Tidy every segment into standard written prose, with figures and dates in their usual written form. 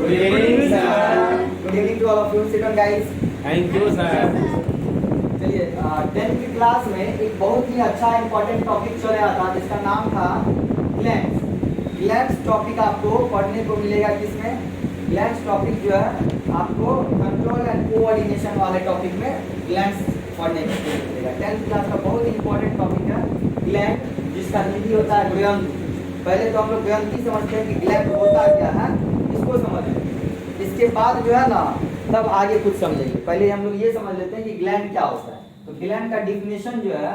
Good evening, sir. Good evening to all of you. Sit down, guys. Thank you, sir. चलिए 10th की class में एक बहुत ही अच्छा इंपॉर्टेंट टॉपिक चल रहा था जिसका नाम था ग्लैंड्स। ग्लैंड्स टॉपिक आपको पढ़ने को मिलेगा किसमें? ग्लैंड्स टॉपिक जो है आपको कंट्रोल एंड कोऑर्डिनेशन वाले टॉपिक में ग्लैंड्स पढ़ने को मिलेगा। 10th क्लास का बहुत ही इंपॉर्टेंट टॉपिक है ग्लैंड, जिसका हिंदी होता है ग्रंथि। पहले तो हम लोग ग्रंथि समझते हैं कि ग्लैंड होता क्या है, इसको समझें। इसके बाद जो है ना तब आगे कुछ समझेंगे। पहले हम लोग ये समझ लेते हैं कि ग्लैंड क्या होता है। तो ग्लैंड का डिफिनेशन जो है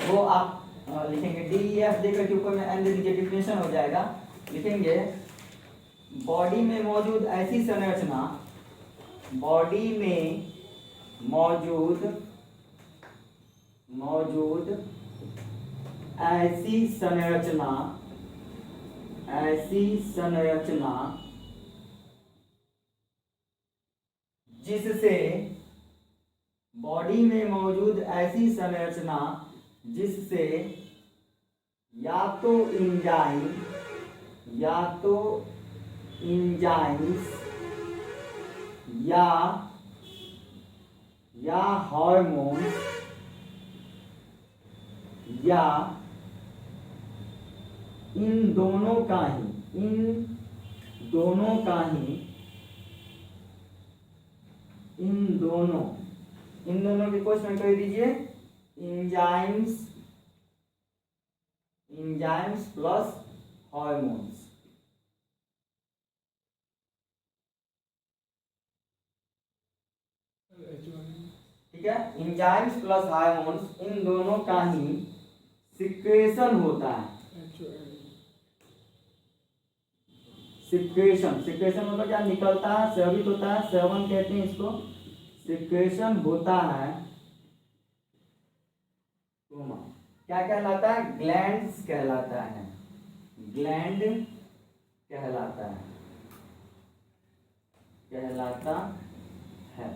वो आप लिखेंगे DEF देकर के ऊपर में एन दे दीजिए, डिफिनेशन हो जाएगा। लिखेंगे बॉडी में मौजूद ऐसी संरचना, बॉडी में मौजूद ऐसी संरचना जिससे बॉडी में मौजूद ऐसी संरचना जिससे या तो इंजाइम्स या हार्मोन्स या इन दोनों के क्वेश्चन कर दीजिए। Enzymes plus hormones. ठीक है, इंजाइम्स प्लस हार्मोन्स इन दोनों का ही सिक्रेशन होता है। सिक्रेशन मतलब क्या? निकलता है, स्रावित होता है, श्रवण कहते हैं इसको। सिक्रेशन होता है, क्या कहलाता है? ग्लैंड्स कहलाता है। ग्लैंड कहलाता है।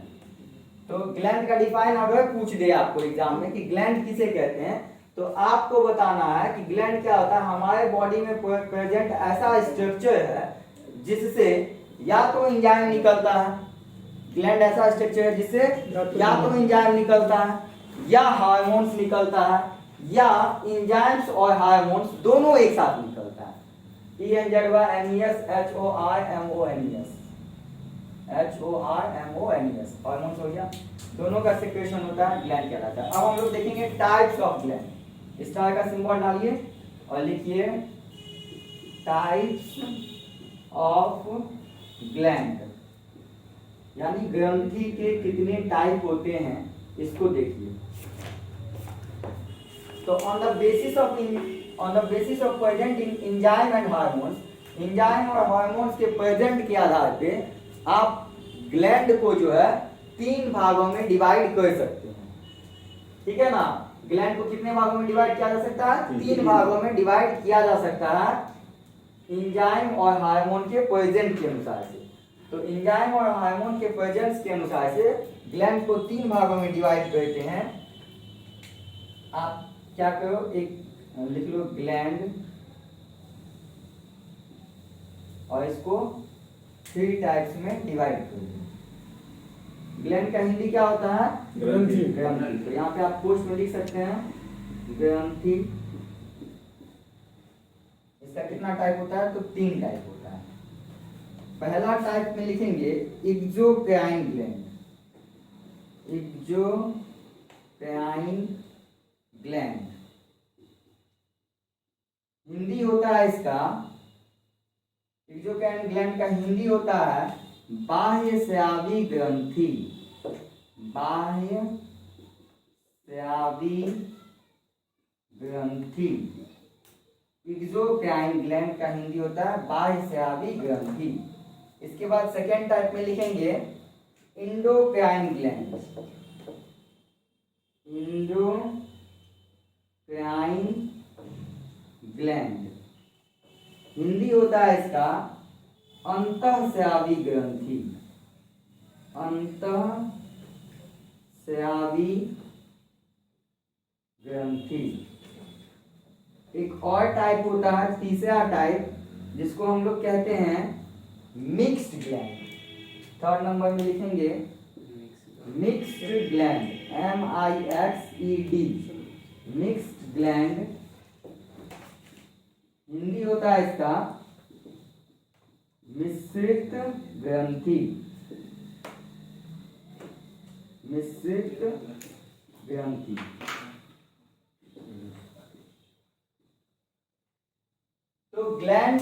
तो ग्लैंड का डिफाइन अगर पूछ दे आपको एग्जाम में कि ग्लैंड किसे कहते हैं, तो आपको बताना है कि ग्लैंड क्या होता है। हमारे बॉडी में प्रेजेंट ऐसा स्ट्रक्चर है जिससे या तो एंजाइम निकलता है। ग्लैंड ऐसा स्ट्रक्चर है जिससे या तो एंजाइम निकलता है या हार्मोन्स निकलता है, या एंजाइम्स और हार्मोन्स दोनों एक साथ निकलता है। ENZYMES HORMONES हार्मोन्स हो गया, दोनों का सिक्रेशन होता है, ग्लैंड कहलाता है। अब हम लोग देखेंगे टाइप्स ऑफ ग्लैंड। स्टार का सिंबल डालिए और लिखिए टाइप्स ऑफ ग्लैंड, यानी ग्रंथि के कितने टाइप होते हैं इसको देखिए। तो on the basis of present in enzyme and hormones, enzyme और हार्मोन्स के प्रेजेंट के आधार पे आप ग्लैंड को जो है 3 भागों में डिवाइड कर सकते हैं। ठीक है ना? ग्लैंड को कितने भागों में डिवाइड किया जा सकता है? 3 भागों में डिवाइड किया जा सकता है एंजाइम और हार्मोन के प्रेजेंट के अनुसार से। तो एंजाइम और हार्मोन के प्रेजेंस के अनुसार से ग्लैंड को 3 भागों में डिवाइड करते हैं। आप क्या करो, एक लिख लो ग्लैंड और इसको 3 टाइप्स में डिवाइड कर दो। ग्लैंड का हिंदी क्या होता है? ग्रंथि। तो यहाँ पे आप पोस्ट में लिख सकते हैं ग्रंथि। इसका कितना टाइप होता है? तो 3 टाइप होता है। पहला टाइप में लिखेंगे exocrine gland. Exocrine gland Hindi होता है इसका, एक्सोक्राइन ग्लैंड का हिंदी होता है बाह्य स्रावी ग्रंथि। बाह्य स्रावी ग्रंथि। एक्सोक्राइन ग्लैंड का हिंदी होता है बाह्य स्रावी ग्रंथि। इसके बाद सेकेंड टाइप में लिखेंगे endocrine gland. Endocrine gland Hindi होता है इसका अंतःस्रावी ग्रंथि। अंतःस्रावी ग्रंथि। एक और टाइप होता है, तीसरा टाइप, जिसको हम लोग कहते हैं मिक्स्ड ग्लैंड। थर्ड नंबर में लिखेंगे mixed gland, MIXED, mixed gland. Hindi होता है इसका मिश्रित ग्रंथि, मिश्रित ग्रंथि। तो ग्लैंड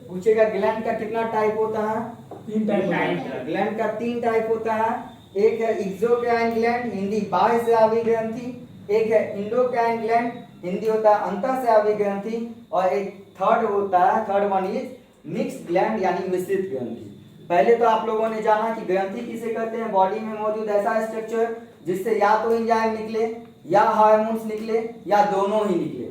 पूछेगा, ग्लैंड का कितना टाइप होता है? 3 टाइप। ग्लैंड का 3 टाइप होता है। एक है एक्सोक्राइन ग्लैंड, हिंदी बाह्य स्रावी ग्रंथि। एक है इंडोक्राइन ग्लैंड, हिंदी होता है अंतःस्रावी ग्रंथि। और एक थर्ड होता है, third one is mixed gland यानी मिश्रित ग्रंथि। पहले तो आप लोगों ने जाना कि ग्रंथि किसे कहते हैं? बॉडी में मौजूद ऐसा स्ट्रक्चर जिससे या तो एंजाइम निकले या हार्मोन्स निकले या दोनों ही निकले,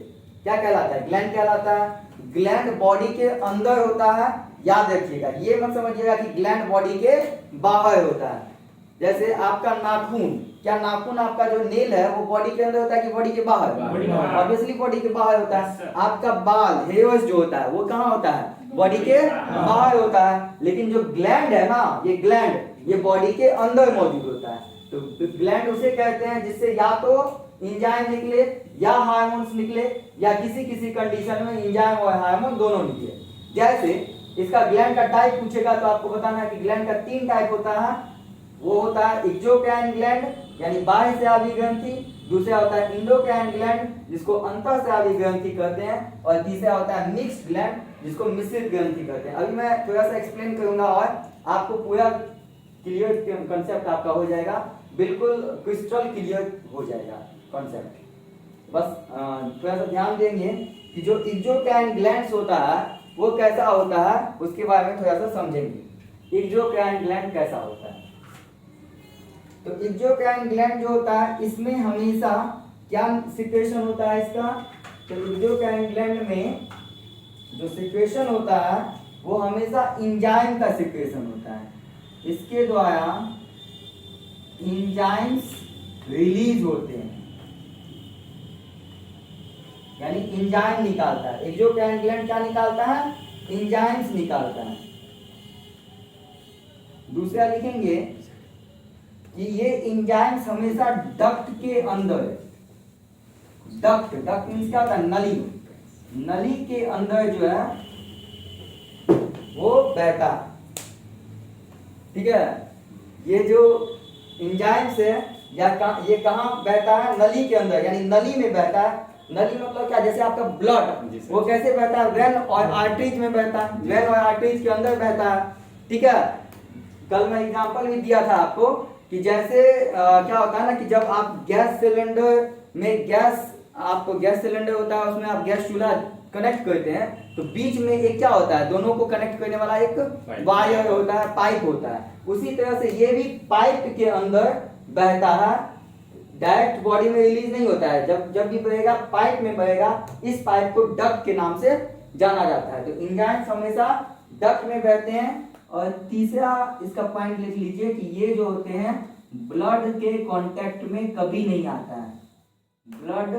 क्या कहलाता है? ग्लैंड कहलाता है। ग्लैंड बॉडी के अंदर होता है, याद रखिएगा, ये मत समझिएगा कि ग्लैंड बॉडी के बाहर होता है। जैसे आपका नाखून, क्या नाखून आपका जो नेल है वो बॉडी के अंदर होता है कि बॉडी के बाहर? ऑब्वियसली बॉडी के बाहर होता है। आपका बाल, हेयर्स जो होता है वो कहाँ होता है? बॉडी के बाहर होता है। लेकिन जो ग्लैंड है ना, ये ग्लैंड ये बॉडी के अंदर मौजूद होता है। तो ग्लैंड उसे कहते हैं जिससे या तो एंजाइम निकले या हार्मोन्स निकले या किसी किसी कंडीशन में एंजाइम और हार्मोन दोनों निकले। जैसे इसका ग्लैंड का टाइप पूछेगा तो आपको बताना है कि ग्लैंड का 3 टाइप होता है। वो होता है एक्सोक्राइन ग्लैंड यानी बाह्य स्रावी ग्रंथि, दूसरा होता है इंडोक्राइन ग्लैंड जिसको अंतःस्रावी ग्रंथि कहते हैं, और तीसरा होता है मिक्स्ड ग्लैंड जिसको मिश्रित ग्रंथि कहते हैं। अभी मैं थोड़ा सा एक्सप्लेन करूंगा और आपको पूरा क्लियर कंसेप्ट आपका हो जाएगा, बिल्कुल क्रिस्टल क्लियर हो जाएगा कॉन्सेप्ट। बस थोड़ा सा ध्यान देंगे कि जो एक्सोक्राइन ग्लैंड्स होता है वो कैसा होता है, उसके बारे में थोड़ा सा समझेंगे। एक्सोक्राइन ग्लैंड कैसा होता है? तो एक्सोक्राइन ग्लैंड जो होता है इसमें हमेशा क्या सिक्रेशन होता है इसका? तो एक्सोक्राइन ग्लैंड में जो सिक्रेशन होता है वो हमेशा एंजाइम का सिक्रेशन होता है। इसके द्वारा एंजाइम्स रिलीज होते हैं, यानी एंजाइम निकालता है। एक्सोक्राइन ग्लैंड क्या निकालता है? एंजाइम्स निकालता है। दूसरा लिखेंगे कि ये एंजाइम्स हमेशा डक्ट के अंदर, डक्ट मीन्स क्या होता है? नली, नली के अंदर जो है वो बहता है। ठीक है, ये जो एंजाइम्स है ये कहाँ बहता है? नली के अंदर, यानी नली में बहता है। नली मतलब क्या? जैसे आपका ब्लड वो कैसे बहता है? वेन और आर्टरीज में बहता है, वेन और आर्टरीज के अंदर बहता है। ठीक है, कल मैं एग्जांपल भी दिया था आपको कि जैसे क्या होता है ना कि जब आप गैस सिलेंडर में आपको गैस सिलेंडर होता है उसमें आप गैस चूल्हा कनेक्ट करते हैं तो बीच में एक क्या होता है? दोनों को कनेक्ट करने वाला एक वायर होता है, पाइप होता है। उसी तरह से ये भी पाइप के अंदर बहता है, डायरेक्ट बॉडी में रिलीज नहीं होता है। जब भी बहेगा पाइप में बहेगा। इस पाइप को डक्ट के नाम से जाना जाता है। तो एंजाइम्स हमेशा डक्ट में बहते हैं। और तीसरा इसका पॉइंट लिख लीजिए कि ये जो होते हैं ब्लड के कांटेक्ट में कभी नहीं आता है। ब्लड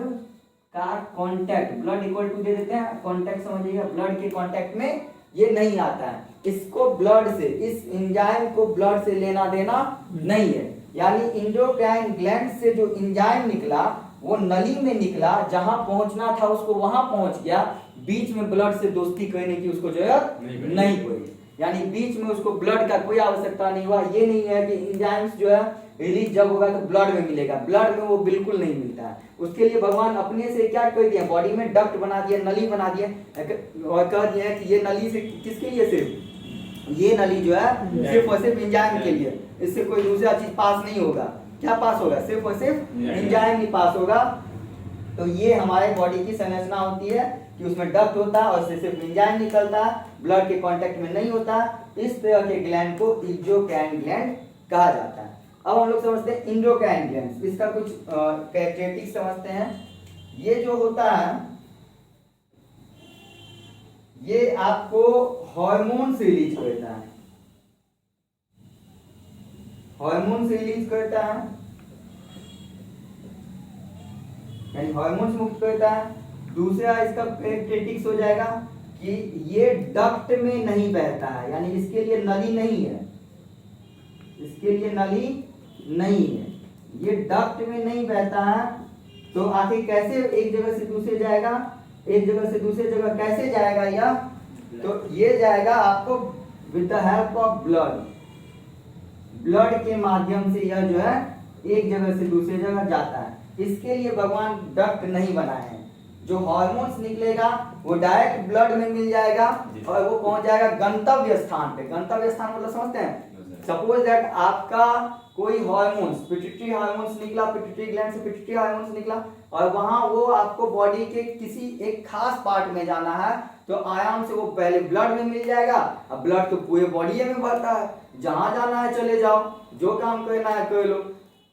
का कांटेक्ट, ब्लड इक्वल टू दे देते हैं, कांटेक्ट समझिएगा, ब्लड के कांटेक्ट में ये नहीं आता है। इसको ब्लड से, इस एंजाइम को ब्लड से लेना देना नहीं है। यानी इंडोक्राइन ग्लैंड से जो एंजाइम निकला वो नली में निकला, जहां पहुंचना था उसको वहां पहुंच गया, बीच में ब्लड से दोस्ती करने की उसको जरूरत नहीं पड़ी। यानी बीच में उसको ब्लड का कोई आवश्यकता नहीं हुआ। ये नहीं है कि एंजाइम्स जो है रिलीज जब होगा तो ब्लड में मिलेगा, ब्लड में वो बिल्कुल नहीं मिलता है। उसके लिए भगवान अपने से क्या कर दिया? बॉडी में डक्ट बना दिया, नली बना दिया और कह दिया कि ये नली से किसके लिए? सिर्फ ये नली जो है सिर्फ और सिर्फ एंजाइम के लिए, इससे कोई दूसरा चीज पास नहीं होगा। क्या पास होगा? सिर्फ और सिर्फ एंजाइम ही पास होगा। तो ये हमारे बॉडी की संरचना होती है कि उसमें डक्ट होता है और उससे सिर्फ एंजाइम निकलता है, ब्लड के कांटेक्ट में नहीं होता। इस तरह के ग्लैंड को एक्सोक्राइन ग्लैंड कहा जाता है। अब हम लोग समझते हैं इंडोक्राइन ग्लैंड, इसका कुछ कैरेक्टरिस्टिक्स समझते हैं। ये जो होता है ये आपको हार्मोन से रिलीज करता है, हार्मोन से रिलीज करता है, यानी हार्मोन्स मुक्त करता है। दूसरा इसका कैरेक्टरिस्टिक्स हो जाएगा कि ये डक्ट में नहीं बहता है, यानी इसके लिए नली नहीं है, इसके लिए नली नहीं है, ये डक्ट में नहीं बहता है। तो आखिर कैसे एक जगह से दूसरे जाएगा, एक जगह से दूसरे जगह कैसे जाएगा यह? तो ये जाएगा आपको with the help of blood, blood के माध्यम से यह जो है एक जगह से दूसरी जगह जाता है। इसके लिए भगवान डक्ट नहीं बनाए हैं। जो हार्मोन्स निकलेगा वो डायरेक्ट ब्लड में मिल जाएगा और वो पहुंच जाएगा गंतव्य स्थान पे। गंतव्य स्थान मतलब समझते हैं? सपोज दैट आपका कोई हार्मोन्स, पिट्यूटरी हार्मोन्स निकला, पिट्यूटरी ग्लैंड से पिट्यूटरी हार्मोन्स निकला और वहां वो आपको बॉडी के किसी एक खास पार्ट में जाना है, तो आयाम से वो पहले ब्लड में मिल जाएगा। अब ब्लड तो पूरे बॉडी में बढ़ता है, जहां जाना है चले जाओ, जो काम करना है कर लो।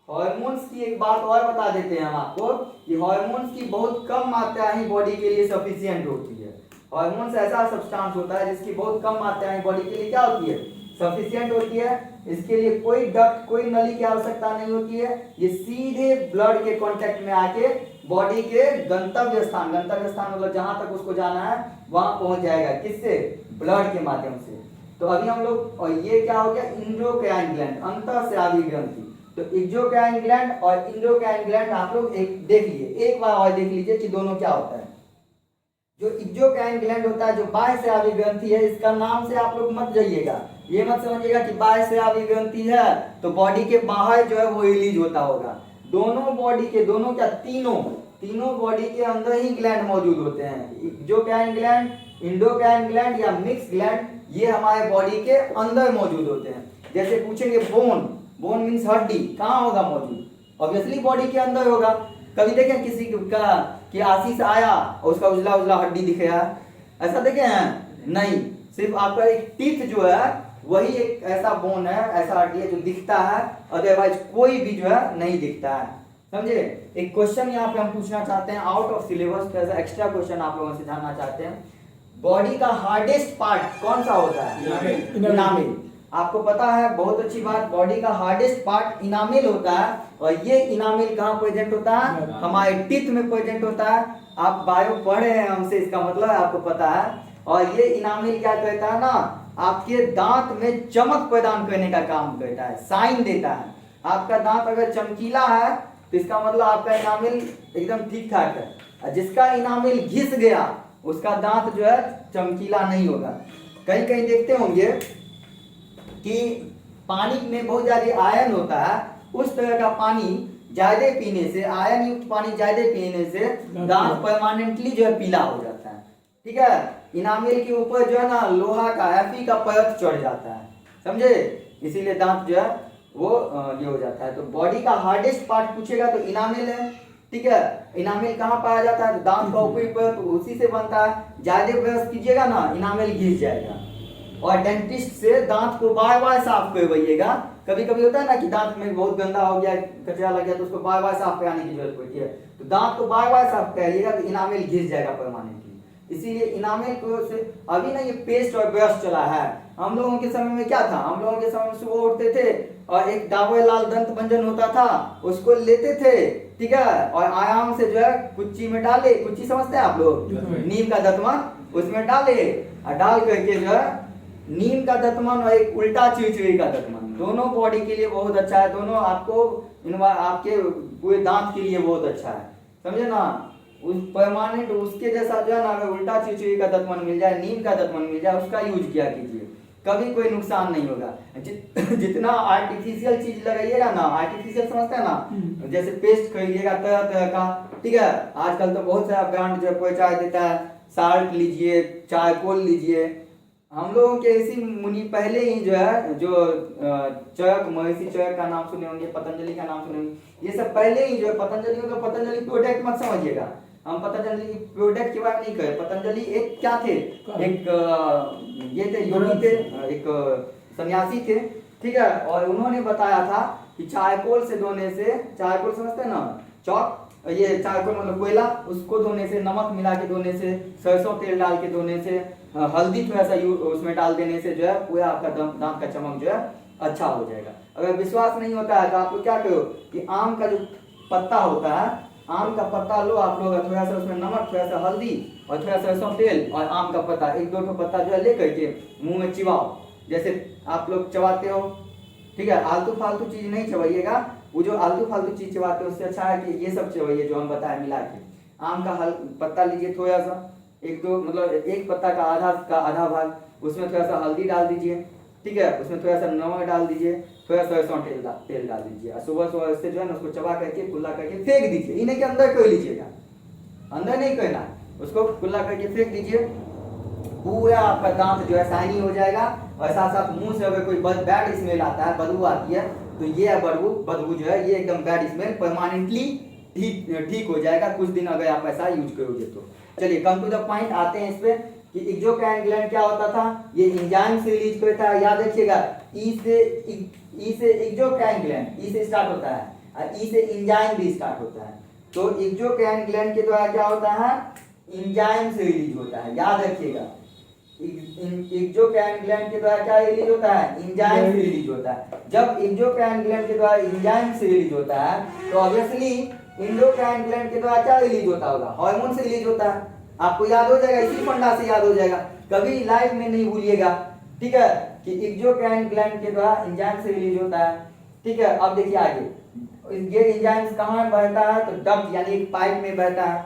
हार्मोन्स की एक बात और बता देते हैं हम आपको कि हार्मोन्स की बहुत कम मात्रा ही बॉडी के लिए सफिशिएंट होती है। हार्मोन्स ऐसा सब्सटेंस होता है जिसकी बहुत कम मात्रा ही बॉडी के लिए क्या होती है? सफिशिएंट होती है। इसके लिए कोई डक्ट, कोई नली की आवश्यकता नहीं होती है। ये सीधे ब्लड के कांटेक्ट में आके बॉडी के गंतव्य स्थान मतलब जहां तक उसको जाना है वहां पहुंच जाएगा। किससे? ब्लड के माध्यम से। तो अभी हम लोग, और ये क्या हो गया? इंडोक्राइन ग्लैंड, अंतःस्रावी ग्रंथि। तो एक्सोक्राइन ग्लैंड और इंडोक्राइन ग्लैंड आप लोग एक देख लिए, एक बार और देख लीजिए कि दोनों क्या होता है। जो एक्सोक्राइन ग्लैंड होता है, जो बाह्यस्रावी ग्रंथि है, इसका नाम से आप लोग मत जाइएगा, ये मत समझिएगा कि बाह्यस्रावी ग्रंथि है तो बॉडी के बाहर जो है वो रिलीज होता होगा। दोनों बॉडी के, दोनों क्या, तीनों बॉडी के अंदर ही ग्लैंड मौजूद होते हैं। एक्सोक्राइन ग्लैंड, इंडोक्राइन ग्लैंड या मिक्स ग्लैंड, ये हमारे बॉडी के अंदर मौजूद होते हैं। जैसे पूछेंगे बोन मीन्स हड्डी, कहाँ होगा मौजूद? ऑब्वियसली बॉडी के अंदर होगा। कभी देखें किसी का कि आशीष आया और उसका उजला उजला हड्डी दिख रहा है, ऐसा देखे हैं? नहीं, सिर्फ आपका एक टीथ जो है वही एक ऐसा बोन है, ऐसा हड्डी है जो दिखता है, अदरवाइज कोई भी जो है नहीं दिखता है। समझे? एक क्वेश्चन यहाँ पे हम पूछना चाहते हैं out of syllabus, extra question आप लोगों से जानना चाहते हैं। बॉडी का हार्डेस्ट पार्ट कौन सा होता है? इनामिल। आपको पता है, बहुत अच्छी बात, बॉडी का हार्डेस्ट पार्ट इनामिल होता है। और ये इनामिल कहाँ प्रेजेंट होता है? हमारे टीथ में प्रेजेंट होता है। आप बायो पढ़े हैं हमसे, इसका मतलब है आपको पता है। और ये इनामिल क्या कहता है ना, आपके दांत में चमक प्रदान करने का काम करता है, साइन देता है। आपका दांत अगर चमकीला है तो इसका मतलब आपका इनामिल एकदम ठीक ठाक है, और जिसका इनामिल घिस गया उसका दांत जो है चमकीला नहीं होगा। कहीं कहीं देखते होंगे कि पानी में बहुत ज्यादा आयरन होता है, उस तरह का पानी ज्यादा पीने से, आयरन युक्त पानी ज्यादा पीने से दांत परमानेंटली जो है पीला हो जाता है। ठीक है? इनामिल के ऊपर जो है ना लोहा का, Fe का परत चढ़ जाता है, समझे? इसीलिए दांत जो है वो ये हो जाता है। तो बॉडी का हार्डेस्ट पार्ट पूछेगा तो इनामिल है। ठीक है? इनामिल कहाँ पाया जाता है? तो दांत का ऊपरी परत, तो उसी से बनता है। ज्यादा ब्रश कीजिएगा ना, इनामिल घिस जाएगा। और डेंटिस्ट से दांत को बार बार साफ करवाइएगा। कभी कभी होता है ना कि दांत में बहुत गंदा हो गया, कचरा लग गया, तो उसको बार बार साफ कराने की जरूरत पड़ती है। तो दांत को बार बार साफ कराइएगा तो इनामिल घिस जाएगा परमानेंटली। इसीलिए इनामिल को से अभी ना ये पेस्ट और ब्रश चला है। हम लोगों के समय में क्या था? हम लोगों के समय में सुबह उठते थे और एक डाबर लाल दंत मंजन होता था, उसको लेते थे, ठीक है, और आराम से जो है कुच्ची में डाले, कुच्ची समझते हैं आप लोग, नीम का दतमन, उसमें डाले और डाल करके जो है नीम का दतमन और एक उल्टा चिड़चिड़ी का दतमन, दोनों बॉडी के लिए बहुत अच्छा है। दोनों आपको आपके पूरे दांत के लिए बहुत अच्छा है, समझे ना? उस परमानेंट उसके जैसा जो है ना, अगर उल्टा चिड़चिड़ी का दतमन मिल जाए, नीम का दतमन मिल जाए, उसका यूज किया कीजिए, कभी कोई नुकसान नहीं होगा। जितना आर्टिफिशियल चीज लगाइएगा ना, आर्टिफिशियल समझते हैं ना, जैसे पेस्ट खरीदिएगा तरह तरह का, ठीक है, आजकल तो बहुत सारा ब्रांड जो पहुंचा देता है, साल्ट लीजिए, चारकोल लीजिए। हम लोगों के इसी मुनि पहले ही जो है, जो चरक, महर्षि चरक का नाम सुने होंगे, पतंजलि का नाम सुने होंगे, ये सब पहले ही जो है, पतंजलि मतलब पतंजलि प्रोडक्ट मत समझिएगा, हम पतंजलि प्रोडक्ट की बात नहीं करें। पतंजलि एक क्या थे? एक ये थे, योगी थे, एक सन्यासी थे, ठीक है, और उन्होंने बताया था कि चारकोल से धोने से, चारकोल समझते हैं ना, चौक, ये चारकोल मतलब कोयला, उसको धोने से, नमक मिला के धोने से, सरसों तेल डाल के धोने से, हल्दी थोड़ा सा उसमें डाल देने से जो है पूरा आपका दांत का चमक जो है अच्छा हो जाएगा। अगर विश्वास नहीं होता है तो आप लोग क्या करो कि आम का जो पत्ता होता है, आम का पत्ता लो आप लोग, थोड़ा सा उसमें नमक, थोड़ा सा हल्दी और थोड़ा सा सरसों तेल और आम का पत्ता, एक दो ठो पत्ता जो है ले करके मुंह में चिबाओ, जैसे आप लोग चबाते हो। ठीक है, आलतू फालतू चीज नहीं चबाइएगा, वो जो आलतू फालतू चीज चबाते हो उससे अच्छा है कि ये सब चबाइए जो हम बताए मिला के। आम का पत्ता लीजिए थोड़ा सा, एक दो मतलब एक पत्ता का आधा भाग, उसमें थोड़ा सा हल्दी डाल दीजिए। ठीक है, उसमें थोड़ा सा नमक डाल दीजिए, थोड़ा सा सरसों तेल डाल दीजिए और सुबह सुबह उससे जो है ना उसको चबा करके कुल्ला करके फेंक दीजिए। इन्हें के अंदर कर लीजिएगा, अंदर नहीं करना, उसको कुल्ला करके फेंक दीजिए। पूरा आपका दांत जो है शाइनी हो जाएगा और साथ साथ मुंह से अगर कोई बैड स्मेल आता है, बदबू आती है, तो ये बदबू जो है ये एकदम बैड स्मेल परमानेंटली ठीक हो जाएगा कुछ दिन अगर आप ऐसा यूज करोगे तो। चलिए कम टू द पॉइंट आते हैं इस पे कि एक्सोक्राइन ग्लैंड क्या होता था, ये एंजाइम से रिलीज करता है। याद रखिएगा, ई से एक्सोक्राइन ग्लैंड, ई से स्टार्ट होता है और ई से एंजाइम भी स्टार्ट होता है। तो एक्सोक्राइन ग्लैंड के द्वारा क्या होता है, एंजाइम से रिलीज होता है। याद रखिएगा, एक्सोक्राइन ग्लैंड के द्वारा क्या रिलीज होता है, एंजाइम से रिलीज होता है। जब एक्सोक्राइन ग्लैंड के द्वारा एंजाइम से रिलीज होता है तो ऑब्वियसली एंडोक्राइन ग्लैंड के द्वारा क्या रिलीज होता होगा, हार्मोन से रिलीज होता है। आपको याद हो जाएगा, इसी फंडा से याद हो जाएगा, कभी लाइफ में नहीं भूलिएगा। ठीक है, कि एक्सोक्राइन ग्लैंड के द्वारा एंजाइम से रिलीज होता है। ठीक है, अब देखिए आगे, ये एंजाइम्स कहाँ बहता है, तो डक्ट यानी एक पाइप में बहता है।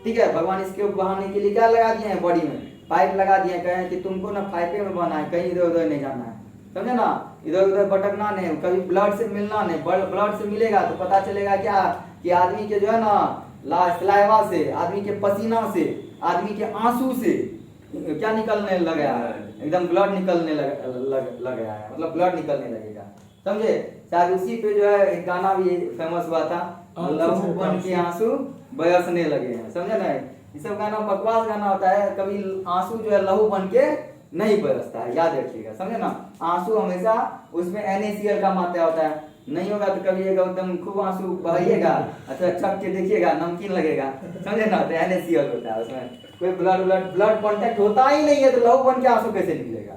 ठीक है, भगवान इसके बहाने के लिए क्या लगा दिए हैं, बॉडी में पाइप लगा दिए, कहे कि तुमको ना पाइपे में बहना है, कहीं इधर उधर नहीं जाना है, समझे ना, इधर उधर भटकना नहीं, कभी ब्लड से मिलना नहीं। ब्लड से मिलेगा तो पता चलेगा क्या कि आदमी के जो है ना सलाइवा से, आदमी के पसीना से, आदमी के आंसू से क्या निकलने लगा है, एकदम ब्लड निकलने लग गया है, मतलब ब्लड निकलने लगेगा, समझे। शायद उसी पे जो है एक गाना भी फेमस हुआ था, लहू बन के आंसू बरसने लगे हैं, समझे ना। ये सब गाना बकवास गाना होता है, कभी आंसू जो है लहू बन के नहीं बरसता है, याद रखिएगा, समझे ना। आंसू हमेशा उसमें NaCl का मात्रा होता है, नहीं होगा तो कभी एकदम खूब आंसू बहाइएगा, अच्छा छक के देखिएगा नमकीन लगेगा, समझे ना, तो NaCl होता है उसमें, कोई ब्लड कांटेक्ट होता ही नहीं है तो लहू बन के आंसू कैसे निकलेगा,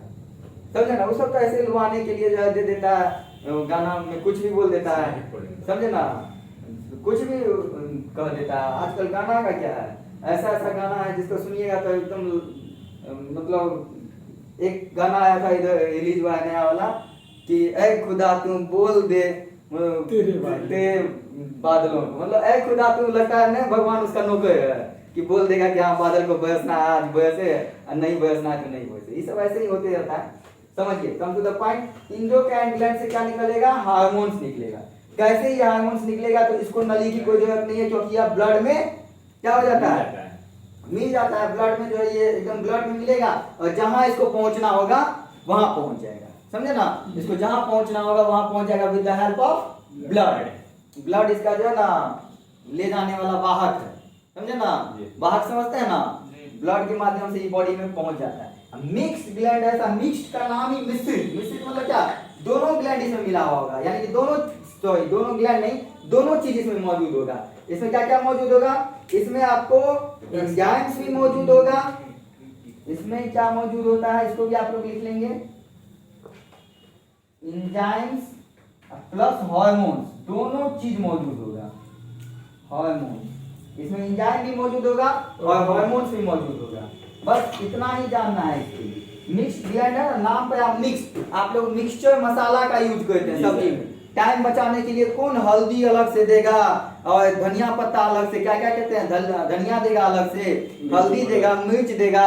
समझे ना। वो सब तो ऐसे लुभाने के लिए जो है दे देता है, गाना में कुछ भी बोल देता है, समझे ना, कुछ भी कह देता है। आजकल गाना का क्या है, ऐसा ऐसा गाना है जिसको सुनिएगा तो एकदम मतलब, एक गाना आया था इधर रिलीज हुआ है नया वाला कि ऐ खुदा तुम बोल दे तेरे बादलों को, मतलब ऐ खुदा तुम, लगता है ना भगवान उसका नौकर है कि बोल देगा कि हाँ बादल को बरसना है आज बरसे और नहीं बरसना है तो नहीं बरसे। ये सब ऐसे ही होते रहता है, समझिए। Come to the point, endocrine gland से क्या निकलेगा, हार्मोन्स निकलेगा। कैसे ये हार्मोन्स निकलेगा, तो इसको नली की कोई जरूरत नहीं है, क्योंकि यह ब्लड में क्या हो जाता है, मिल जाता है। ब्लड में जो है ये एकदम ब्लड में मिलेगा और जहां इसको पहुंचना होगा वहां पहुंच जाएगा, समझे ना। इसको जहां पहुंचना होगा वहां पहुंच जाएगा with the help of blood. Blood इसका जो है ना ले जाने वाला वाहक है, समझे ना, वाहक समझते हैं ना। ब्लड के माध्यम से ये बॉडी में पहुंच जाता है। मिक्स्ड ग्लैंड ऐसा, मिक्स्ड का नाम ही मिश्रित, मिश्रित मतलब क्या, दोनों ग्लैंड इसमें मिला हुआ होगा, यानी कि दोनों ग्लैंड नहीं, दोनों चीज इसमें मौजूद होगा। इसमें क्या क्या मौजूद होगा, इसमें आपको एंजाइम्स भी मौजूद होगा। इसमें क्या मौजूद होता है, इसको भी आप लोग लिख लेंगे, एंजाइम्स प्लस हार्मोन्स, दोनों चीज मौजूद होगा। हार्मोन, इसमें एंजाइम भी मौजूद होगा और हार्मोन्स भी मौजूद होगा। बस इतना ही जानना है इसके लिए। मिक्स्ड ग्लैंड है ना, नाम पे आप मिक्स, आप लोग मिक्सचर मसाला का यूज करते हैं सब्जी में। टाइम बचाने के लिए कौन हल्दी अलग से देगा और धनिया पत्ता अलग से, क्या क्या कहते हैं, धनिया देगा अलग से, हल्दी देगा, मिर्च देगा,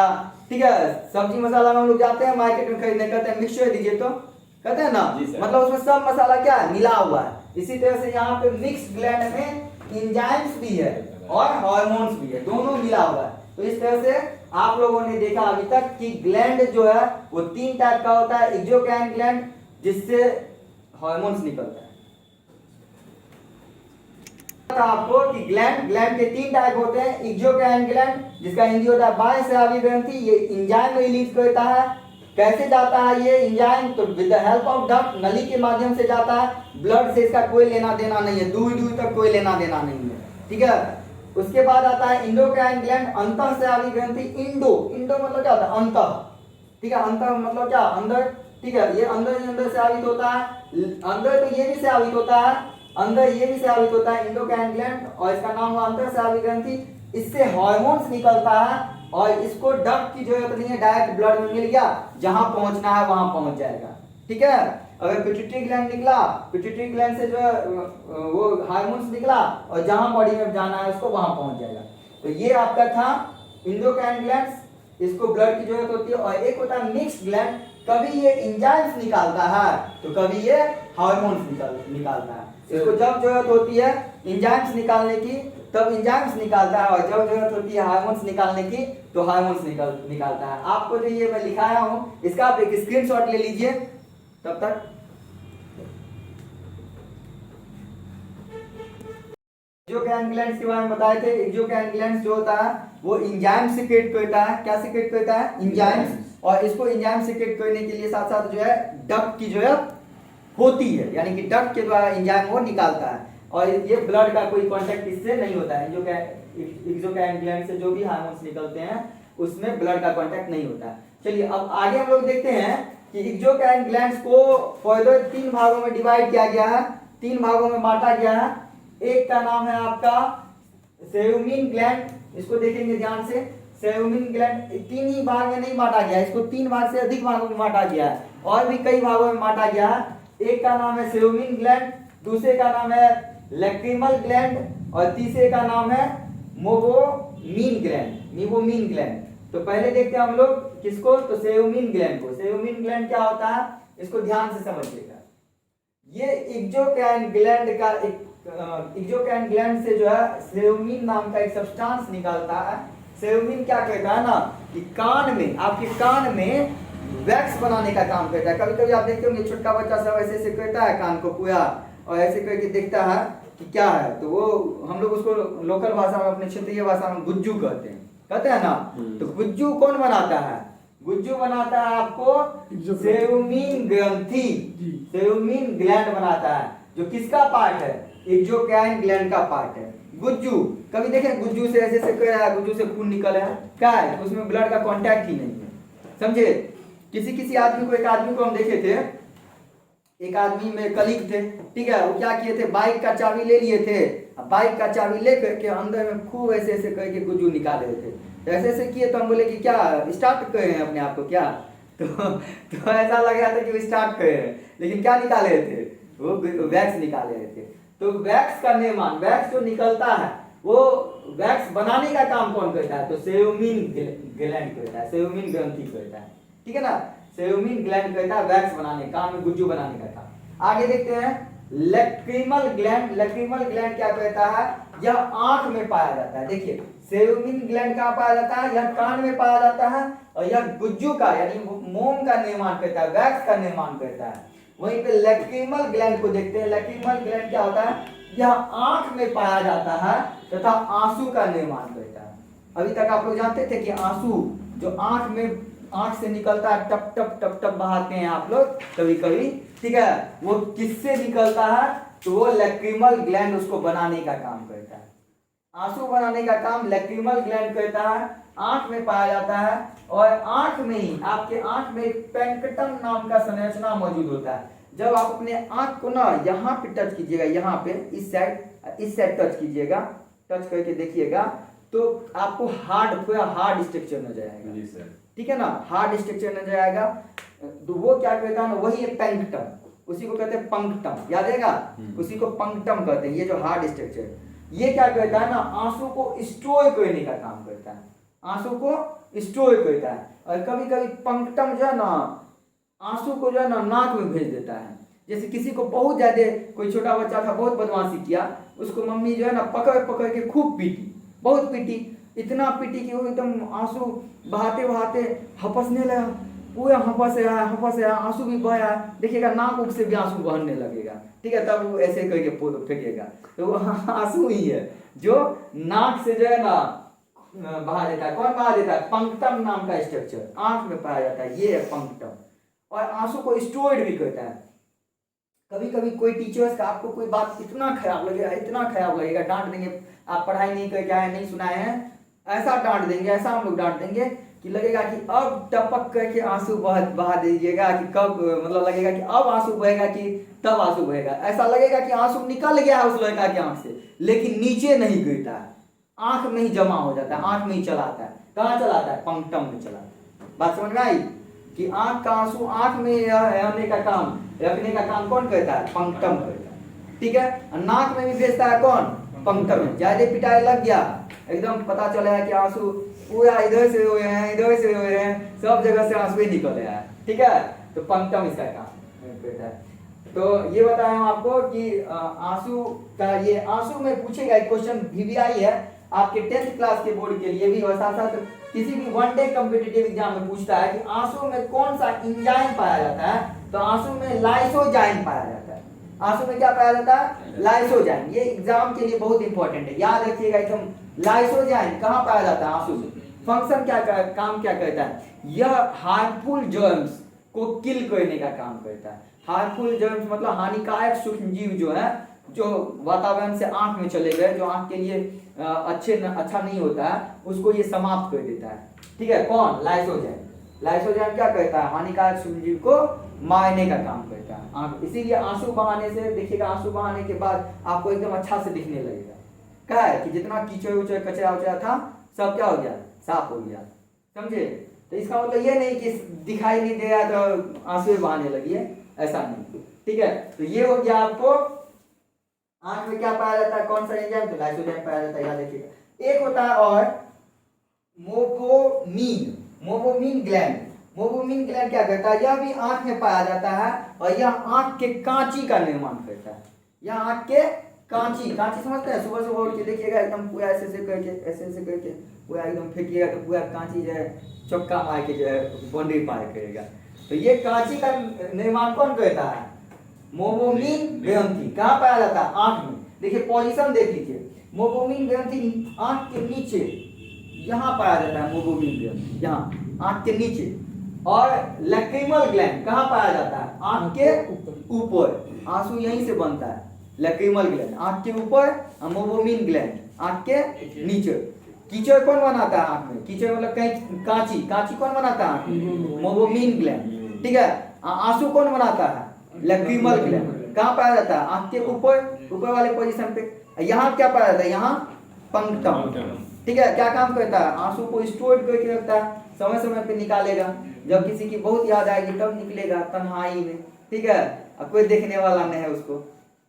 ठीक है। सब्जी मसाला में हम लोग जाते हैं मार्केट में खरीदने, कहते हैं मिक्सचर दीजिए, तो कहते हैं ना, मतलब उसमें सब मसाला क्या है, मिला हुआ है। इसी तरह से यहाँ पे मिक्स्ड ग्लैंड में एंजाइम्स भी है और हार्मोन्स भी है, दोनों मिला हुआ है। तो इस तरह से आप लोगों ने देखा अभी तक कि ग्लैंड जो है वो 3 टाइप का होता है। एक्सोक्राइन ग्लैंड जिससे हार्मोन्स निकलता है, आपको कि ग्लैंड के 3 टाइप होते हैं। एक्सोक्राइन ग्लैंड जिसका हिंदी होता है बाह्यस्रावी ग्रंथि, ये एंजाइम रिलीज करता है। कैसे जाता है ये एंजाइम, तो with the help of duct, नली के माध्यम से जाता है। ब्लड से इसका कोई लेना देना नहीं है, दूर दूर तक कोई लेना देना नहीं है, ठीक है। उसके बाद आता है एंडोक्राइन ग्लैंड, अंतःस्रावी ग्रंथि। इंडो मतलब क्या होता है, अंतः, ठीक है। अंतः मतलब क्या, अंदर, ठीक है। ये अंदर ही अंदर स्रावित होता है। अंदर तो ये भी स्रावित होता है अंदर ये भी स्रावित होता है इंडोक्राइन ग्लैंड, और इसका नाम हुआ अंतर स्रावी ग्रंथि। इससे हार्मोन्स निकलता है और इसको डक्ट की जरूरत नहीं है, डायरेक्ट ब्लड में मिल गया, जहां पहुंचना है वहां पहुंच जाएगा। ठीक है, अगर पिट्यूटरी ग्लैंड निकला, पिट्यूटरी ग्लैंड से जो है वो हार्मोन्स निकला और जहां बॉडी में जाना है उसको वहां पहुंच जाएगा। तो ये आपका था इंडोक्राइन ग्लैंड्स, इसको ब्लड की जरूरत होती है। और एक होता है मिक्स्ड ग्लैंड, कभी ये एंजाइम्स निकालता है तो कभी ये हार्मोन्स निकालता है। इसको जब जरूरत होती है एंजाइम्स निकालने की तब एंजाइम्स निकालता है, और जब जरूरत होती है हार्मोन्स निकालने की तो हार्मोन्स निकालता है। आपको जो ये मैं लिखाया हूँ इसका आप एक स्क्रीनशॉट ले लीजिए। तब तक एक्सोक्राइन ग्लैंड्स के बारे में बताए थे। एक्सोक्राइन ग्लैंड्स जो होता है वो एंजाइम सीक्रेट करता है। क्या सीक्रेट करता है? एंजाइम्स। और इसको एंजाइम सीक्रेट करने के लिए साथ साथ जो है डक्ट की जरूरत होती है, यानी कि डक्ट के द्वारा एंजाइम वो निकालता है। और ये ब्लड का कोई कांटेक्ट इससे नहीं होता है। एक्सोक्राइन ग्लैंड से जो भी हार्मोन्स निकलते हैं उसमें ब्लड का कांटेक्ट नहीं होता है। चलिए अब आगे हम लोग देखते हैं कि एक्सोक्राइन ग्लैंड्स को फर्दर 3 भागों में डिवाइड किया गया है, 3 भागों में बांटा गया है। एक का नाम है आपका सेरुमिन ग्लैंड, इसको देखेंगे ध्यान से। सेरुमिन ग्लैंड 3 ही भाग में नहीं बांटा गया, इसको 3 भाग से अधिक भागों में बांटा गया है, और भी कई भागों में बांटा गया है। एक का नाम है सेरुमिन ग्लैंड, दूसरे का नाम है लैक्रिमल ग्लैंड, और तीसरे का नाम है मोवोमीन ग्लैंड, मिवोमीन ग्लैंड। तो पहले देखते हैं हम लोग किसको, तो सेरुमिन ग्लैंड को। सेरुमिन ग्लैंड क्या होता है इसको ध्यान से समझिएगा। ये एक्सोक्राइन ग्लैंड का एक्सोक्राइन ग्लैंड से जो है सेरुमिन नाम का एक सब्सटेंस निकलता है। सेरुमिन क्या करता है ना कि कान में, आपके कान में वैक्स बनाने का काम करता है। कभी कभी आप देखते होंगे छोटा बच्चा सब ऐसे ऐसे करता है कान को पूरा, और ऐसे करके देखता है कि क्या है, तो वो हम लोग उसको लोकल भाषा में, अपने क्षेत्रीय भाषा में गुज्जू कहते हैं ना। तो गुज्जू कौन बनाता है? गुज्जू बनाता है आपको सेरुमिन ग्रंथि, सेरुमिन ग्लैंड बनाता है, जो किसका पार्ट है? एक्सोक्राइन ग्लैंड का पार्ट है। गुज्जू कभी देखें, गुज्जू से ऐसे ऐसे कर रहा है, गुज्जू से खून निकल रहा है, क्या है? उसमें ब्लड का कांटेक्ट ही नहीं है, समझे? किसी आदमी को, एक आदमी को हम देखे थे, एक आदमी में कलीग थे, ठीक है, वो क्या किए थे, बाइक का चाबी ले लिए थे, बाइक का चाबी ले करके अंदर में खूब ऐसे ऐसे करके गुज्जू निकाल रहे थे। तो ऐसे ऐसे किए तो हम बोले कि क्या स्टार्ट कर रहे हैं अपने आप को क्या? तो ऐसा लग रहा था कि वो स्टार्ट कर रहे हैं, लेकिन क्या निकाल रहे थे? वो वैक्स निकाल रहे थे। तो वैक्स का निर्माण, वैक्स जो निकलता है वो वैक्स बनाने का काम कौन करता है? तो सेरुमिन ग्लैंड करता है, सेरुमिन ग्रंथि करता है, ठीक है ना। सेरुमिन ग्लैंड करता है वैक्स बनाने, कान में गुज्जू बनाने का काम। आगे देखते हैं लैक्रिमल ग्लैंड। लैक्रिमल ग्लैंड क्या करता है? यह आंख में पाया जाता है। देखिए सेरुमिन ग्लैंड कहाँ पाया जाता है? यह कान में पाया जाता है, और यह गुज्जू का यानी मोम का निर्माण करता है, वैक्स का निर्माण करता है। वहीं पे लैक्रिमल ग्लैंड को देखते हैं। लैक्रिमल ग्लैंड क्या होता है? यह आंख में पाया जाता है तथा आंसू का निर्माण करता है। अभी तक आप लोग जानते थे कि आंसू जो आंख में, आंख से निकलता है, टप टप टप टप बहाते हैं आप लोग कभी कभी, ठीक है, वो किससे निकलता है? तो वो लैक्रिमल ग्लैंड उसको बनाने का काम करता है। आंसू बनाने का काम लैक्रिमल ग्लैंड करता है, आंख में पाया जाता है, और आंख में ही, आपके आंख में एक पेंकटम नाम का संरचना मौजूद होता है। जब आप अपने आंख को ना यहाँ पे टच कीजिएगा, यहाँ पे इस साइड टच कीजिएगा, टच करके देखिएगा तो आपको पूरा हार्ड स्ट्रक्चर नजर आएगा, ठीक है ना, हार्ड स्ट्रक्चर नजर आएगा। तो वो क्या कहता है ना, वही है पेंकटम, उसी को कहते हैं पंक्टम, याद आएगा, उसी को पंक्टम कहते हैं। ये जो हार्ड स्ट्रक्चर, ये क्या करता है ना, आंसू को स्टोर करने का काम करता है, आंसू को स्टोर करता है। और कभी कभी पंक्टम जो है ना, आंसू को जो है ना नाक में भेज देता है। जैसे किसी को बहुत ज्यादा, कोई छोटा बच्चा था बहुत बदमाशी किया, उसको मम्मी जो है ना पकड़ पकड़ के खूब पीटी, बहुत पीटी, इतना पीटी कि वो एकदम आंसू बहाते बहाते हंसने लगा, पूरा हंस रहा, आंसू भी बह रहा, देखिएगा नाक उक से भी आंसू बहने लगेगा, ठीक है, तब वो ऐसे करके फेंकेगा। तो वो आंसू ही है जो नाक से जो है ना बहा देता है। कौन बहा देता है? पंक्टम नाम का स्ट्रक्चर आंख में पाया जाता है, ये है पंक्टम। और आंसू को स्टोर्ड भी करता है। कभी कभी कोई टीचर्स का आपको कोई बात इतना खराब लगेगा, डांट देंगे, आप पढ़ाई नहीं करके आए, नहीं सुनाए हैं, ऐसा डांट देंगे, ऐसा हम लोग डांट देंगे कि लगेगा कि अब टपक करके आंसू बहा दीजिएगा, कि कब मतलब लगेगा कि अब आंसू बहेगा कि तब आंसू बहेगा। ऐसा लगेगा कि आंसू निकल गया है उस लड़का की आंख से, लेकिन नीचे नहीं गिरता है, आंख में ही जमा हो जाता है, आंख में ही चलाता है। कहाँ चलाता है? पंक्टम में चलाता है। बात समझ में आई कि आंख का आंसू आंख में रखने का काम कौन करता है? पंक्टम करता है। ठीक है, नाक में भी भेजता है कौन? पंक्टम में। ज्यादा पिटाई लग गया, एकदम पता चला है कि आंसू पूरा इधर से हुए हैं, इधर से हुए हैं, सब जगह से आंसू ही निकल रहा है। ठीक है, तो पंक्टम इसका काम करता है। तो ये बताया हम आपको कि आंसू का, ये आंसू में पूछेगा एक क्वेश्चन VVI है आपके 10th क्लास के बोर्ड के लिए भी, और साथ साथ किसी भी वन डे कॉम्पिटिटिव एग्जाम में पूछता है कि आंसू में कौन सा एंजाइम पाया जाता है, तो आंसू में लाइसोजाइम पाया जाता है। आंसू में क्या पाया जाता है? लाइसोजाइम। ये एग्जाम के लिए बहुत इंपॉर्टेंट है, याद रखिएगा एकदम। लाइसोजाइम कहाँ पाया जाता है? आंसू में। फंक्शन क्या काम क्या करता है? यह हार्मफुल जर्म्स को किल करने का काम करता है। हार्मफुल जर्म्स मतलब हानिकारक सूक्ष्मजीव जो है, जो वातावरण से आंख में चले गए, जो आंख के लिए अच्छा नहीं होता है, उसको ये समाप्त कर देता है। ठीक है, कौन? लाइसोजाइम। लाइसोजाइम क्या करता है? हानिकारक सूक्ष्मजीव को मारने का काम करता है आंख। इसीलिए आंसू बहाने से देखिएगा, आंसू बहाने के बाद आपको एकदम अच्छा से दिखने लगेगा। क्या है कि जितना कीचड़ उचड़ कचरा उचरा था सब क्या हो गया? साफ हो गया। समझे? तो इसका मतलब ये नहीं कि दिखाई नहीं दे रहा तो आंसू बहाने लगी है, ऐसा नहीं। ठीक है, तो ये हो गया आपको आंख में क्या पाया जाता है, कौन सा एंजाइम? तो लाइसोजाइम पाया जाता है, याद रखिएगा। एक होता है और मोवोमीन। मोवोमीन ग्लैंड। मोवोमीन ग्लैंड क्या करता है? यह भी आंख में पाया जाता है और यह आंख के कांची का निर्माण करता है। यह आंख के कांची समझते हैं? सुबह सुबह उठ के देखिएगा एकदम पूरा ऐसे करके पूरा एकदम फेंकिएगा तो पूरा कांची जो है चौका मार के जो है बाउंड्री पार करेगा। तो ये कांची का निर्माण कौन करता है? मोवोमीन ग्रंथि। कहाँ पाया जाता है? आंख में। देखिए पोजीशन देख लीजिए, मोवोमीन ग्रंथि आंख के नीचे यहाँ पाया जाता है। मोवोमीन ग्रंथि यहाँ आंख के नीचे। और लैक्रिमल ग्लैंड कहाँ पाया जाता है? आंख के ऊपर। आंसू यहीं से बनता है। लैक्रिमल ग्लैंड आंख के ऊपर, मोवोमीन ग्लैंड आंख के नीचे। कीचड़ कौन बनाता है आंख में? कीचड़ मतलब कहीं कांची कौन बनाता है आंख में? मोवोमीन ग्लैंड। ठीक है, आंसू कौन बनाता है? Lacrimal gland. कहाँ पाया जाता है? आंख के ऊपर वाले पोजीशन पे। यहाँ क्या पाया जाता है? यहाँ पंक्टम। ठीक है, क्या काम करता है? आंसू को स्टोर करके रखता है, समय समय पे निकालेगा। जब किसी की बहुत याद आएगी तब निकलेगा, तन्हाई में। ठीक है, अब कोई देखने वाला नहीं है उसको,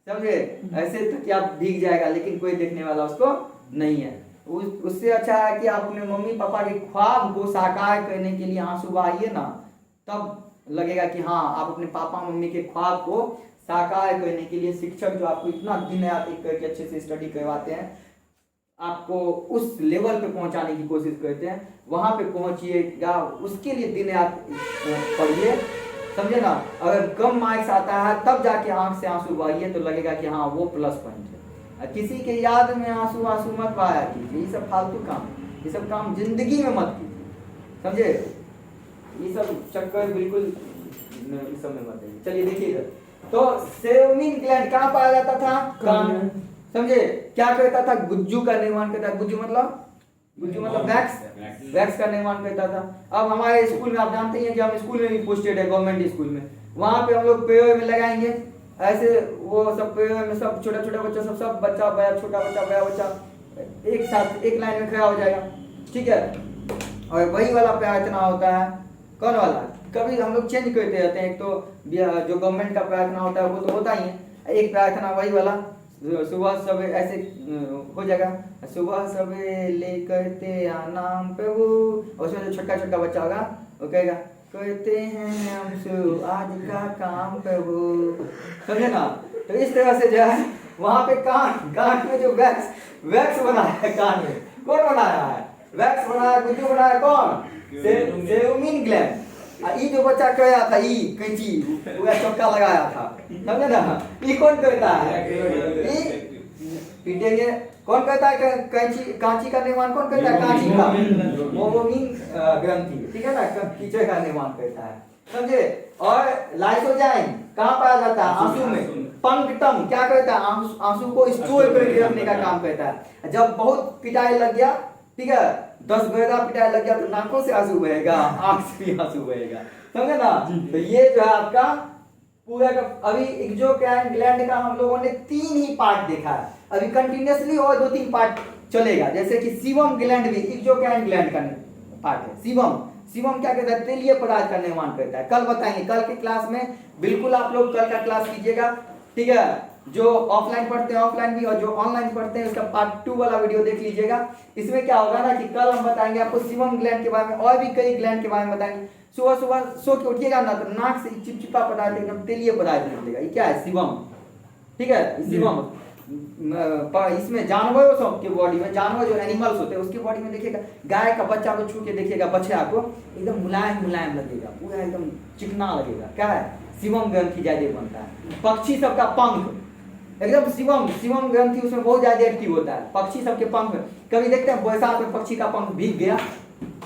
समझे? ऐसे तो क्या भीग जाएगा, लेकिन कोई देखने वाला उसको नहीं है। उससे अच्छा है कि आप अपने मम्मी पापा के ख्वाब को साकार करने के लिए आंसू बहाइए ना, तब लगेगा कि हाँ आप अपने पापा मम्मी के ख्वाब को साकार करने के लिए, शिक्षक जो आपको इतना दिन रात एक करके अच्छे से स्टडी करवाते हैं, आपको उस लेवल पे पहुंचाने की कोशिश करते हैं, वहां पे पहुंचिएगा, उसके लिए दिन रात पढ़िए, समझे ना। अगर कम मार्क्स आता है तब जाके आंख से आंसू बहाइए तो लगेगा कि हाँ वो प्लस पॉइंट है। किसी के याद में आंसू मत बहाया कीजिए, ये सब फालतू काम, ये सब काम जिंदगी में मत कीजिए, समझे? ये सब चक्कर बिल्कुल इस सब में मत आइए। चलिए देखिएगा, तो सेवमिन ग्लैंड कहाँ पाया जाता था? कान। समझे? क्या करता था? गुज्जू का निर्माण करता था। गुज्जू मतलब वैक्स का निर्माण करता था। अब हमारे स्कूल में आप जानते हैं कि हम स्कूल में भी पोस्टेड है, गवर्नमेंट स्कूल में, वहां पे हम लोग पेड़ में लगाएंगे ऐसे, वो सब पेड़ में सब छोटा बच्चा सब बच्चा बया छोटा बच्चा बया बच्चा एक साथ एक लाइन में खड़ा हो जाएगा। ठीक है, और वही वाला प्रार्थना होता है। कौन वाला? कभी हम लोग चेंज करते रहते हैं, एक तो जो गवर्नमेंट का प्रार्थना होता है वो तो होता ही है, एक प्रार्थना वही वाला सुबह सवेरे ऐसे हो जाएगा, सुबह सवेरे करते नाम प्रभु, उसमें जो छोटा बच्चा होगा वो कहेगा करते हैं हम आज का काम प्रभु, समझे ना। तो इस तरह से जो है वहां पे कान में जो वैक्स बनाया है, कान में कौन बनाया है? वैक्स बनाया, गुज्जू बनाया कौन? सेवमिन ग्लैंड। ये जो बच्चा कराया था, ये कैंची पूरा चौका लगाया था, समझे ना, ये कौन करता है? पीटेंगे, कौन करता है? कांची का निर्माण कौन करता है? कांची का मोवोमीन ग्रंथि, ठीक है ना, कीचड़ का निर्माण करता है, समझे। और लाइसोजाइम कहाँ पाया जाता है? आंसू में। पंक्टम क्या करता है? आंसू को स्टोर करके रखने का काम करता है। जब बहुत पिटाई लग गया ठीक है, 10 बेड़ा पिटाई लग गया तो नाकों से आंसू बहेगा, आंख से भी आंसू बहेगा, समझे ना। तो ये जो है आपका पूरा का अभी एक्सोक्राइन ग्लैंड का हम लोगों ने 3 ही पार्ट देखा है, अभी कंटिन्यूअसली और 2-3 पार्ट चलेगा। जैसे कि सीबम ग्लैंड भी एक्सोक्राइन ग्लैंड का पार्ट है। सीबम क्या कहता है, तेलीय पदार्थ का निर्माण करता है। कल बताएंगे, कल की क्लास में बिल्कुल आप लोग कल का क्लास कीजिएगा, ठीक है। जो ऑफलाइन पढ़ते हैं ऑफलाइन भी, और जो ऑनलाइन पढ़ते हैं उसका पार्ट 2 वाला वीडियो देख लीजिएगा। इसमें क्या होगा ना कि कल हम बताएंगे आपको सीबम ग्लैंड के बारे में, और भी कई ग्लैंड के बारे में बताएंगे। सुबह सुबह सो के उठिएगा ना तो नाक से चिपचिपा पदार्थ एकदम तेलीय पदार्थ निकलेगा, ये क्या है, सीबम, ठीक है। सीबम इसमें जानवरों सबके बॉडी में, जानवर जो एनिमल्स होते हैं उसके बॉडी में देखिएगा, गाय का बच्चा को छू के देखिएगा, बच्चा को एकदम मुलायम मुलायम लगेगा, पूरा एकदम चिकना लगेगा, क्या है, सीबम ग्रंथि ज्यादा बनता है। पक्षी सबका पंख एकदम सीबम ग्रंथि उसमें बहुत ज्यादा एक्टिव होता है। पक्षी सबके पंख कभी देखते हैं बरसात में पक्षी का पंख भीग गया,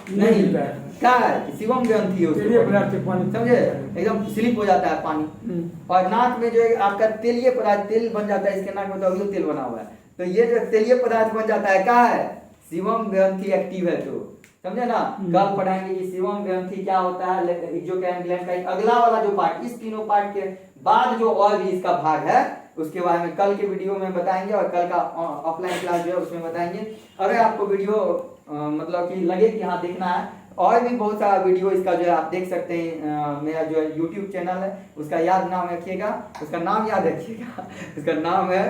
नहीं, क्या है, सीबम ग्रंथि है उसमें, समझे, एकदम स्लिप हो जाता है पानी। और नाक में जो है आपका तेलीय पदार्थ, तेल बन जाता है, इसके नाक में तो तेल बना हुआ है, तो ये जो तेलीय पदार्थ बन जाता है, क्या है, सीबम ग्रंथि एक्टिव है, तो समझे ना। कल पढ़ाएंगे कि सीबम ग्रंथि क्या होता है, एक्सोक्राइन ग्लैंड का अगला वाला जो पार्ट, इस तीनों पार्ट के बाद जो और भी इसका भाग है उसके बारे में कल के वीडियो में बताएंगे, और कल का ऑफलाइन क्लास जो है उसमें बताएंगे। अगर आपको वीडियो मतलब कि लगे कि हाँ देखना है, और भी बहुत सारा वीडियो इसका जो है आप देख सकते हैं। मेरा जो है यूट्यूब चैनल है उसका याद नाम रखिएगा, उसका नाम याद रखिएगा उसका नाम है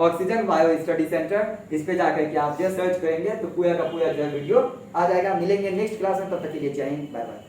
ऑक्सीजन बायो स्टडी सेंटर। इस पे जाकर के आप जो सर्च करेंगे तो पूरा का पूरा जो है वीडियो आ जाएगा। मिलेंगे नेक्स्ट क्लास में, तब तक के लिए जय हिंद, बाय बाय।